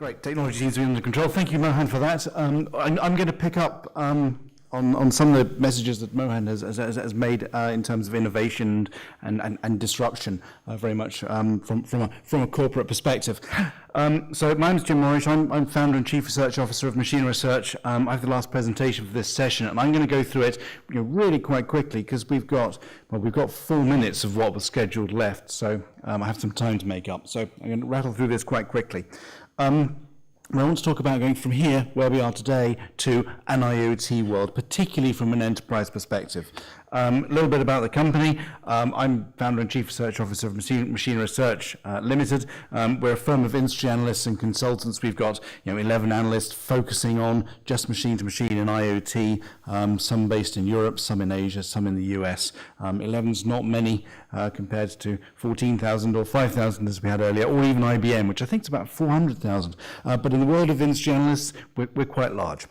Great. Technology seems to be under control. Thank you, Mohan, for that. I'm going to pick up on some of the messages that Mohan has made in terms of innovation and disruption, very much from a corporate perspective. So my name is Jim Morrish. I'm founder and chief research officer of Machina Research. I have the last presentation for this session, and I'm going to go through it really quite quickly because we've got 4 minutes of what was scheduled left. So I have some time to make up. So I'm going to rattle through this quite quickly. I want to talk about going from here, where we are today, to an IoT world, particularly from an enterprise perspective. A little bit about the company. I'm founder and chief research officer of Machina Research Limited. We're a firm of industry analysts and consultants. We've got 11 analysts focusing on just machine-to-machine and IoT, some based in Europe, some in Asia, some in the US. 11's not many compared to 14,000 or 5,000 as we had earlier, or even IBM, which I think is about 400,000. But in the world of industry analysts, we're quite large.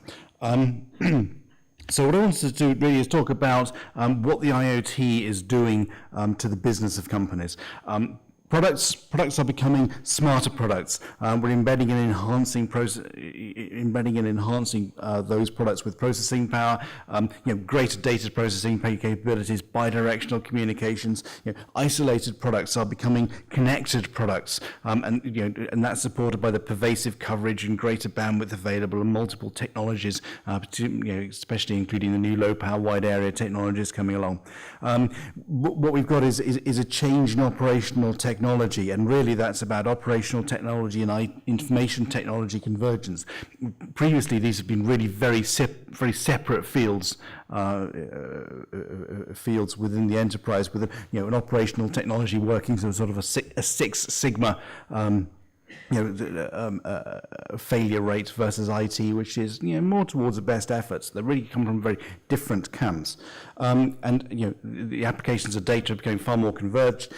So what I wanted to do really is talk about what the IoT is doing to the business of companies. Products are becoming smarter products. We're embedding and enhancing those products with processing power, greater data processing capabilities, bidirectional communications. Isolated products are becoming connected products, and that's supported by the pervasive coverage and greater bandwidth available and multiple technologies, especially including the new low-power wide area technologies coming along. What we've got is a change in operational technology, and really that's about operational technology and information technology convergence. Previously, these have been really very separate fields within the enterprise, with an operational technology working to sort of a Six Sigma failure rate versus IT, which is more towards the best efforts. They really come from very different camps, and the applications of data are becoming far more converged.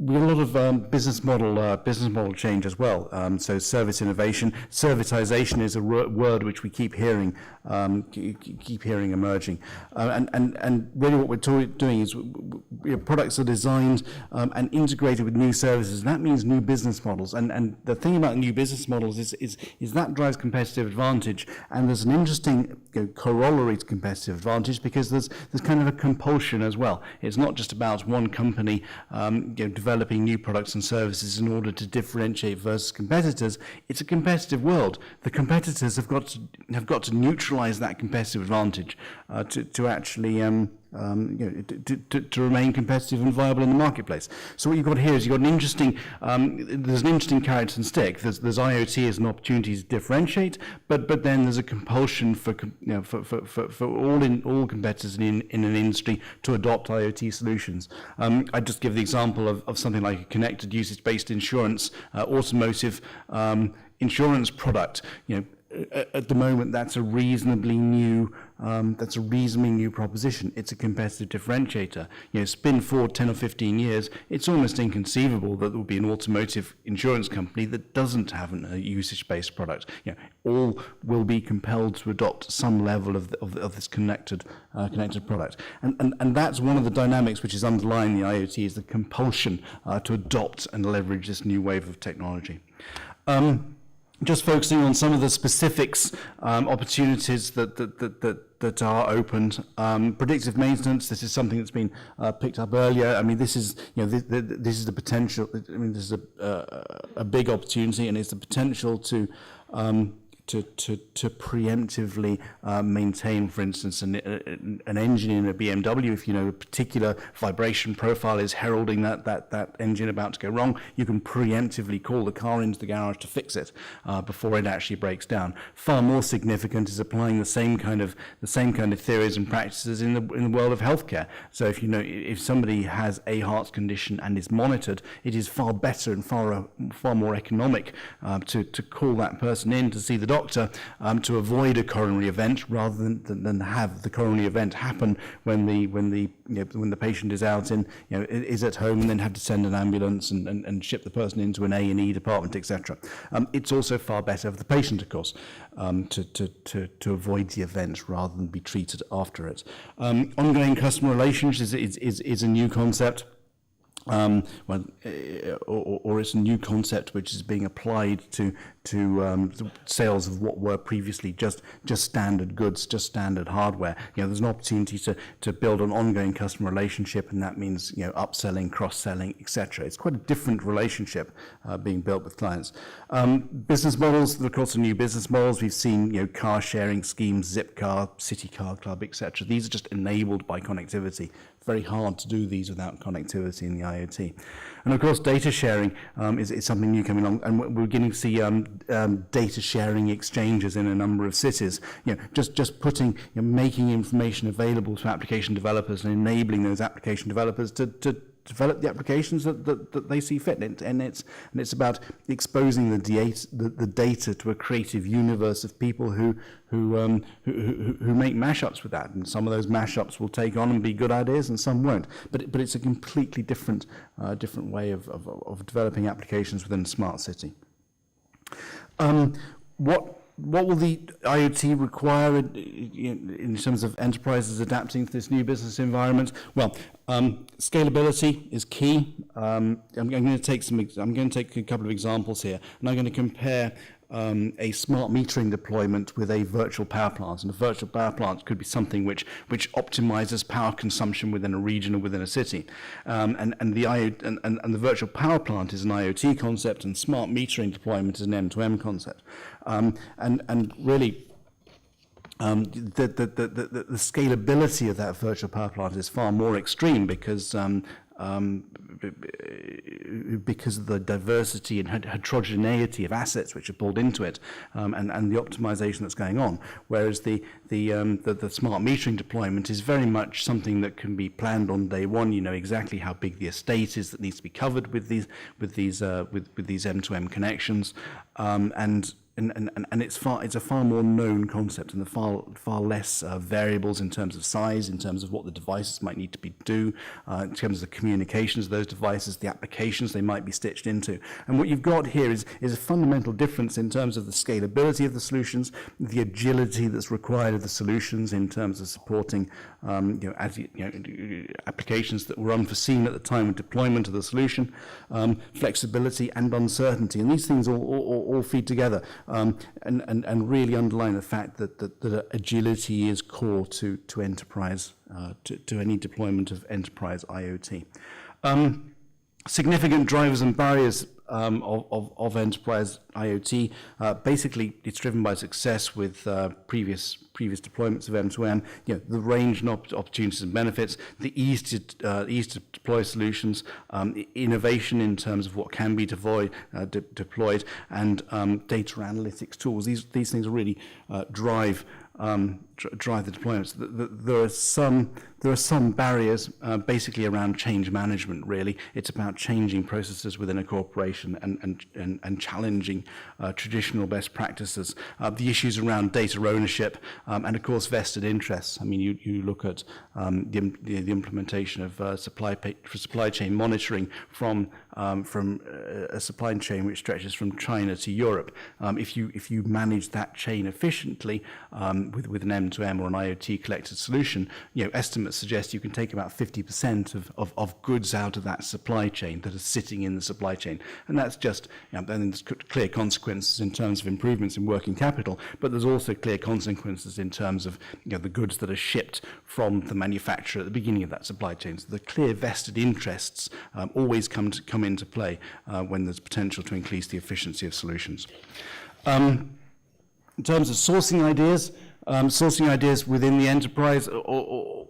We have a lot of business model change as well. So service innovation, servitization is a word which we keep hearing emerging. And really what we're doing is products are designed and integrated with new services. And that means new business models. And the thing about new business models is that drives competitive advantage. And there's an interesting corollary to competitive advantage because there's kind of a compulsion as well. It's not just about one company developing new products and services in order to differentiate versus competitors. It's a competitive world. The competitors have got to neutralize that competitive advantage to actually to remain competitive and viable in the marketplace. So what you've got here is you've got an interesting there's an interesting carrot and stick. There's IoT as an opportunity to differentiate, but then there's a compulsion for all competitors in an industry to adopt IoT solutions. I just give the example of something like a connected usage-based insurance, automotive insurance product. At the moment, that's a reasonably new proposition. It's a competitive differentiator. Spin forward 10 or 15 years, it's almost inconceivable that there will be an automotive insurance company that doesn't have a usage-based product. All will be compelled to adopt some level of this connected product. And that's one of the dynamics which is underlying the IoT, is the compulsion to adopt and leverage this new wave of technology. Just focusing on some of the specifics, opportunities that are opened. Predictive maintenance. This is something that's been picked up earlier. I mean, this is this is the potential. I mean, this is a big opportunity, and it's the potential to preemptively maintain, for instance, an engine in a BMW. If a particular vibration profile is heralding that engine about to go wrong, you can preemptively call the car into the garage to fix it before it actually breaks down. Far more significant is applying the same kind of theories and practices in the world of healthcare. So if somebody has a heart condition and is monitored, it is far better and far more economic to call that person in to see the doctor to avoid a coronary event rather than have the coronary event happen when the patient is out is at home and then have to send an ambulance and ship the person into an A&E department, etc. It's also far better for the patient, of course, to avoid the event rather than be treated after it. Ongoing customer relations is a new concept. or it's a new concept which is being applied to sales of what were previously just standard goods, just standard hardware. There's an opportunity to build an ongoing customer relationship, and that means upselling, cross-selling, etc. It's quite a different relationship being built with clients. Business models, of course, are new business models. We've seen car sharing schemes, Zipcar, City Car Club, etc. These are just enabled by connectivity. Very hard to do these without connectivity in the IoT. And of course, data sharing is something new coming along, and we're beginning to see data sharing exchanges in a number of cities. Just putting, making information available to application developers and enabling those application developers to develop the applications that they see fit, and it's about exposing the data to a creative universe of people who make mashups with that, and some of those mashups will take on and be good ideas, and some won't. But it's a completely different way of developing applications within a smart city. What will the IoT require in terms of enterprises adapting to this new business environment? Well, scalability is key. I'm going to take a couple of examples here, and I'm going to compare a smart metering deployment with a virtual power plant. And a virtual power plant could be something which optimizes power consumption within a region or within a city. And the virtual power plant is an IoT concept, and smart metering deployment is an M2M concept. And really, the scalability of that virtual power plant is far more extreme because of the diversity and heterogeneity of assets which are pulled into it, and the optimization that's going on. Whereas the smart metering deployment is very much something that can be planned on day one. You know exactly how big the estate is that needs to be covered with these M2M connections, and it's a far more known concept, and far less variables in terms of size, in terms of what the devices might need to do, in terms of the communications of those devices, the applications they might be stitched into. And what you've got here is a fundamental difference in terms of the scalability of the solutions, the agility that's required of the solutions in terms of supporting applications that were unforeseen at the time of deployment of the solution, flexibility and uncertainty, and these things all feed together. And really underline the fact that agility is core to enterprise, to any deployment of enterprise IoT. Significant drivers and barriers of enterprise IoT. Basically, it's driven by success with previous deployments of M2M. The range and opportunities and benefits, the ease to deploy solutions, innovation in terms of what can be deployed, and data analytics tools. These things really drive the deployments. There are some barriers, basically around change management. Really, it's about changing processes within a corporation and challenging traditional best practices. The issues around data ownership and of course vested interests. I mean, you look at the implementation of supply chain monitoring from a supply chain which stretches from China to Europe. If you manage that chain efficiently with an M2M or an IoT collected solution, estimates suggest you can take about 50% of goods out of that supply chain that are sitting in the supply chain, and that's just then there's clear consequences in terms of improvements in working capital, but there's also clear consequences in terms of the goods that are shipped from the manufacturer at the beginning of that supply chain. So the clear vested interests always come into play when there's potential to increase the efficiency of solutions. In terms of sourcing ideas within the enterprise, or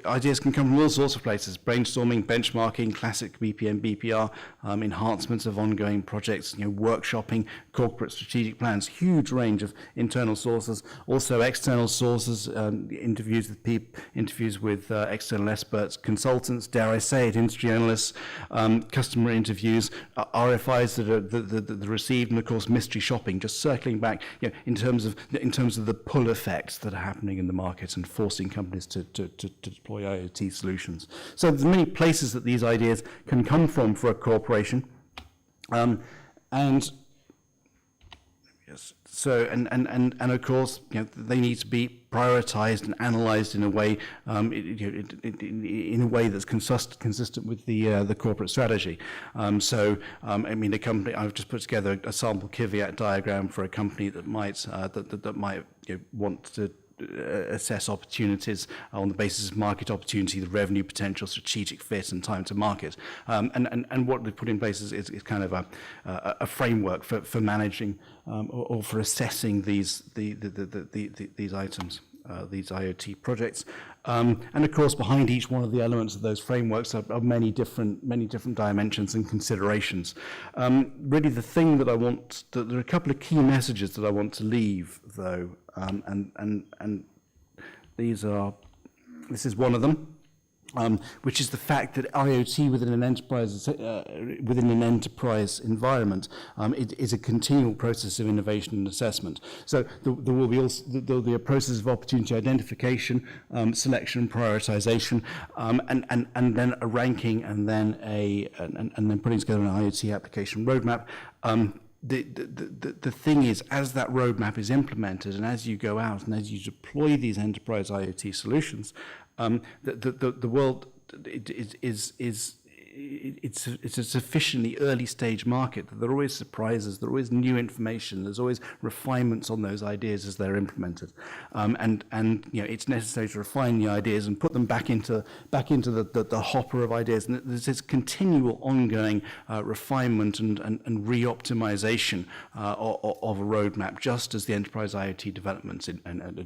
ideas can come from all sorts of places: brainstorming, benchmarking, classic BPM, BPR, enhancements of ongoing projects, workshopping, corporate strategic plans, huge range of internal sources, also external sources, interviews with external experts, consultants, dare I say it, industry analysts, customer interviews, RFIs that are received, and of course mystery shopping. Just circling back, in terms of the pull effects that are happening in the market and forcing companies to deploy IoT solutions. So there's many places that these ideas can come from for a corporation, and Yes. So, and of course, they need to be prioritized and analyzed in a way, in a way that's consistent with the corporate strategy. I mean, a company, I've just put together a sample caveat diagram for a company that might want to assess opportunities on the basis of market opportunity, the revenue potential, strategic fit, and time to market. And what they've put in place is kind of a framework for managing or for assessing these items, these IoT projects. And of course, behind each one of the elements of those frameworks are many different dimensions and considerations. Really, the thing that there are a couple of key messages that I want to leave, though, and this is one of them, which is the fact that IoT within an enterprise environment is a continual process of innovation and assessment. So there will be a process of opportunity identification, selection, prioritization, and then a ranking, and then putting together an IoT application roadmap. The thing is, as that roadmap is implemented, and as you go out and as you deploy these enterprise IoT solutions, the world it's a sufficiently early stage market that there are always surprises, there are always new information, there's always refinements on those ideas as they're implemented, and it's necessary to refine the ideas and put them back into the hopper of ideas, and there's this continual ongoing refinement and re-optimization of a roadmap, just as the enterprise IoT developments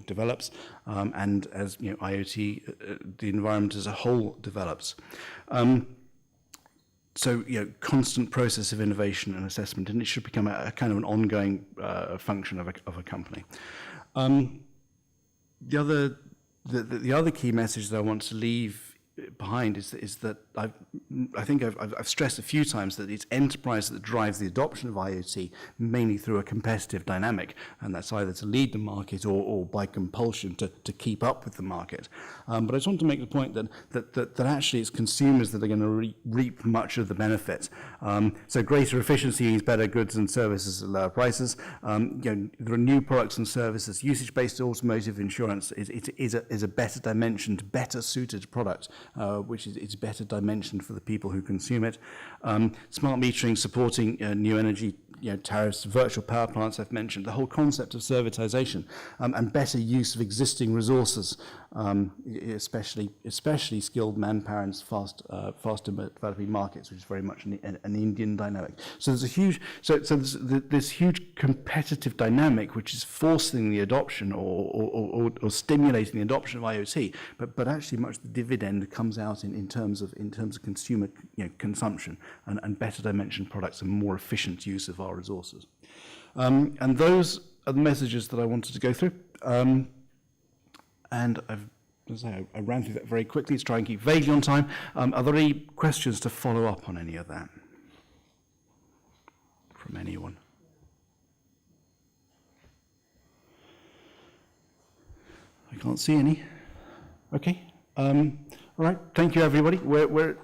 develops, and as IoT, the environment as a whole develops. So, constant process of innovation and assessment, and it should become a kind of an ongoing function of a company. The other key message that I want to leave behind is that I think I've stressed a few times that it's enterprise that drives the adoption of IoT, mainly through a competitive dynamic, and that's either to lead the market or by compulsion to keep up with the market. But I just want to make the point that actually it's consumers that are going to reap much of the benefit. So greater efficiency means better goods and services at lower prices. There are new products and services. Usage-based automotive insurance is a better dimensioned, better suited product, which is better dimensioned for the people who consume it. Smart metering supporting new energy tariffs, virtual power plants I've mentioned, the whole concept of servitization, and better use of existing resources, especially skilled manpower in fast developing markets, which is very much an Indian dynamic. So there's this huge competitive dynamic which is forcing the adoption or stimulating the adoption of IoT, but actually much of the dividend comes out in terms of consumer consumption and better dimensioned products and more efficient use of our resources. And those are the messages that I wanted to go through. And I ran through that very quickly to try and keep vaguely on time. Are there any questions to follow up on any of that from anyone? I can't see any. Okay. All right. Thank you, everybody. We're